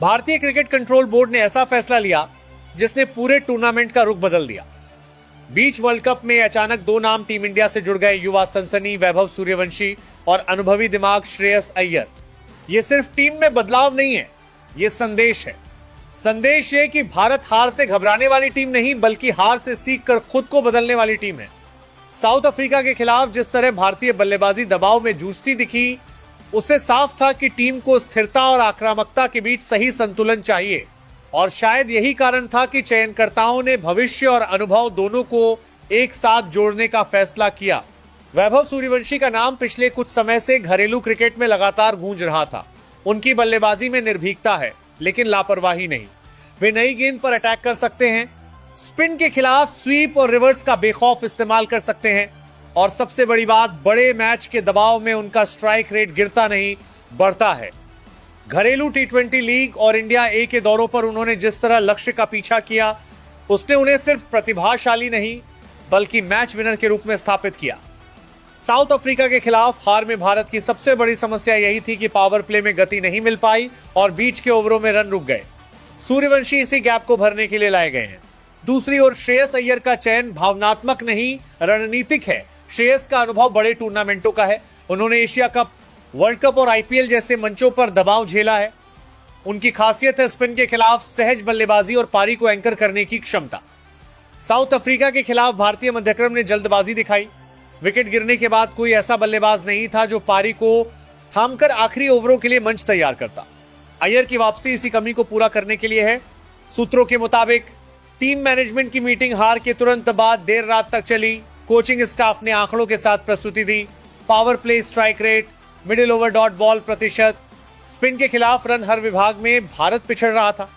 भारतीय cricket control board ने ऐसा फैसला लिया जिसने पूरे टूर्नामेंट का रुख बदल दिया। बीच वर्ल्ड कप में अचानक दो नाम टीम इंडिया से जुड़ गए, युवा सनसनी वैभव सूर्यवंशी और अनुभवी दिमाग श्रेयस अय्यर। ये सिर्फ टीम में बदलाव नहीं है, ये संदेश है। संदेश ये कि भारत हार से घबराने वाली टीम नहीं बल्कि हार से सीखकर खुद को बदलने वाली टीम है। साउथ अफ्रीका के खिलाफ जिस तरह भारतीय बल्लेबाजी दबाव में जूझती दिखी, उससे साफ था कि टीम को स्थिरता और आक्रामकता के बीच सही संतुलन चाहिए और शायद यही कारण था कि चयनकर्ताओं ने भविष्य और अनुभव दोनों को एक साथ जोड़ने का फैसला किया। वैभव सूर्यवंशी का नाम पिछले कुछ समय से घरेलू क्रिकेट में लगातार गूंज रहा था। उनकी बल्लेबाजी में निर्भीकता है लेकिन लापरवाही नहीं। वे नई गेंद पर अटैक कर सकते हैं, स्पिन के खिलाफ स्वीप और रिवर्स का बेखौफ इस्तेमाल कर सकते हैं और सबसे बड़ी बात, बड़े मैच के दबाव में उनका स्ट्राइक रेट गिरता नहीं, बढ़ता है। घरेलू टी20 लीग और इंडिया ए के दौरों पर उन्होंने जिस तरह लक्ष्य का पीछा किया, उसने उन्हें सिर्फ प्रतिभाशाली नहीं बल्कि मैच विनर के रूप में स्थापित किया। साउथ अफ्रीका के खिलाफ हार में भारत की सबसे बड़ी समस्या यही थी कि पावर प्ले में गति नहीं मिल पाई और बीच के ओवरों में रन रुक गए। सूर्यवंशी इसी गैप को भरने के लिए लाए गए हैं। दूसरी ओर श्रेयस अय्यर का चयन भावनात्मक नहीं, रणनीतिक है। श्रेयस का अनुभव बड़े टूर्नामेंटों का है। उन्होंने एशिया कप, वर्ल्ड कप और आईपीएल जैसे मंचों पर दबाव झेला है। उनकी खासियत है स्पिन के खिलाफ सहज बल्लेबाजी और पारी को एंकर करने की क्षमता। साउथ अफ्रीका के खिलाफ भारतीय मध्यक्रम ने जल्दबाजी दिखाई। विकेट गिरने के बाद कोई ऐसा बल्लेबाज नहीं था जो पारी को थामकर आखिरी ओवरों के लिए मंच तैयार करता। अय्यर की वापसी इसी कमी को पूरा करने के लिए है। सूत्रों के मुताबिक टीम मैनेजमेंट की मीटिंग हार के तुरंत बाद देर रात तक चली। कोचिंग स्टाफ ने आंकड़ों के साथ प्रस्तुति दी। Power play strike rate, middle over dot ball प्रतिशत, स्पिन के खिलाफ रन हर विभाग में भारत पिछड़ रहा था।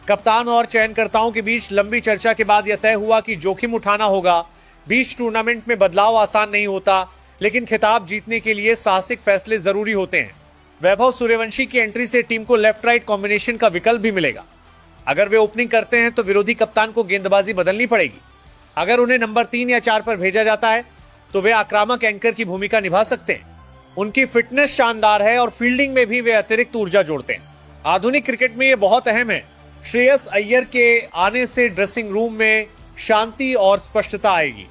कप्तान और चयनकर्ताओं के बीच लंबी चर्चा के बाद यह तय हुआ कि जोखिम उठाना होगा। बीच टूर्नामेंट में बदलाव आसान नहीं होता, लेकिन खिताब जीतने के लिए साहसिक फैसले जरूरी होते हैं। वैभव सूर्यवंशी की एंट्री से टीम को लेफ्ट राइट कॉम्बिनेशन का विकल्प भी मिलेगा। अगर वे ओपनिंग करते हैं तो विरोधी कप्तान को गेंदबाजी बदलनी पड़ेगी। अगर उन्हें नंबर 3 या 4 पर भेजा जाता है तो वे आक्रामक एंकर की भूमिका निभा सकते हैं। उनकी फिटनेस शानदार है और फील्डिंग में भी वे अतिरिक्त ऊर्जा जोड़ते हैं। आधुनिक क्रिकेट में यह बहुत अहम है। श्रेयस अय्यर के आने से ड्रेसिंग रूम में शांति और स्पष्टता आएगी।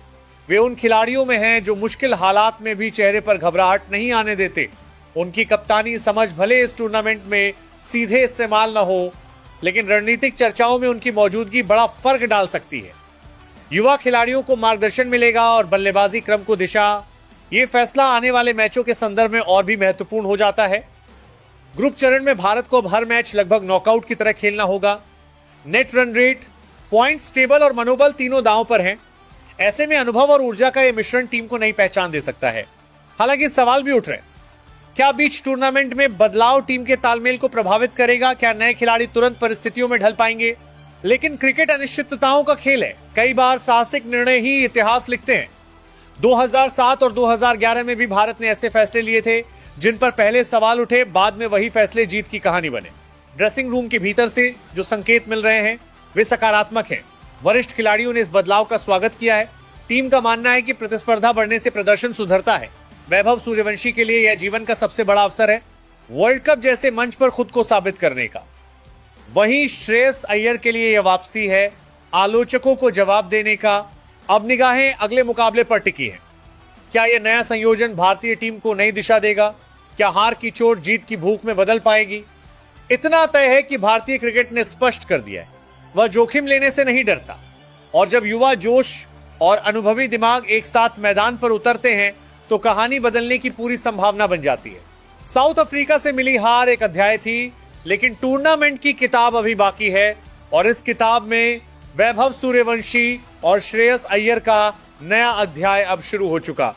वे उन खिलाड़ियों में हैं जो मुश्किल हालात में भी चेहरे पर घबराहट नहीं आने देते। उनकी कप्तानी समझ भले इस टूर्नामेंट में सीधे इस्तेमाल न हो, लेकिन रणनीतिक चर्चाओं में उनकी मौजूदगी बड़ा फर्क डाल सकती है। युवा खिलाड़ियों को मार्गदर्शन मिलेगा और बल्लेबाजी क्रम को दिशा। ये फैसला आने वाले मैचों के संदर्भ में और भी महत्वपूर्ण हो जाता है। ग्रुप चरण में भारत को अब हर मैच लगभग नॉकआउट की तरह खेलना होगा। Net run rate, points table और मनोबल तीनों दांव पर हैं। ऐसे में अनुभव और ऊर्जा का यह मिश्रण टीम को नई पहचान दे सकता है। हालांकि सवाल भी उठ रहे हैं, क्या बीच टूर्नामेंट में बदलाव टीम के तालमेल को प्रभावित करेगा? क्या नए खिलाड़ी तुरंत परिस्थितियों में ढल पाएंगे? लेकिन क्रिकेट अनिश्चितताओं का खेल है। कई बार साहसिक निर्णय ही इतिहास लिखते हैं। 2007 और 2011 में भी भारत ने ऐसे फैसले लिए थे जिन पर पहले सवाल उठे, बाद में वही फैसले जीत की कहानी बने। ड्रेसिंग रूम के भीतर से जो संकेत मिल रहे हैं वे सकारात्मक हैं। वरिष्ठ खिलाड़ियों ने इस बदलाव का स्वागत किया है। टीम का मानना है कि प्रतिस्पर्धा बढ़ने से प्रदर्शन सुधरता है। वैभव सूर्यवंशी के लिए यह जीवन का सबसे बड़ा अवसर है, वर्ल्ड कप जैसे मंच पर खुद को साबित करने का। वहीं श्रेयस अय्यर के लिए यह वापसी है, आलोचकों को जवाब देने का। अब निगाहें अगले मुकाबले पर टिकी हैं। क्या यह नया संयोजन भारतीय टीम को नई दिशा देगा? क्या हार की चोट जीत की भूख में बदल पाएगी? इतना तय है कि भारतीय क्रिकेट ने स्पष्ट कर दिया है, वह जोखिम लेने से नहीं डरता। और जब युवा जोश और अनुभवी दिमाग एक साथ मैदान पर उतरते हैं तो कहानी बदलने की पूरी संभावना बन जाती है। साउथ अफ्रीका से मिली हार एक अध्याय थी, लेकिन टूर्नामेंट की किताब अभी बाकी है और इस किताब में वैभव सूर्यवंशी और श्रेयस अय्यर का नया अध्याय अब शुरू हो चुका।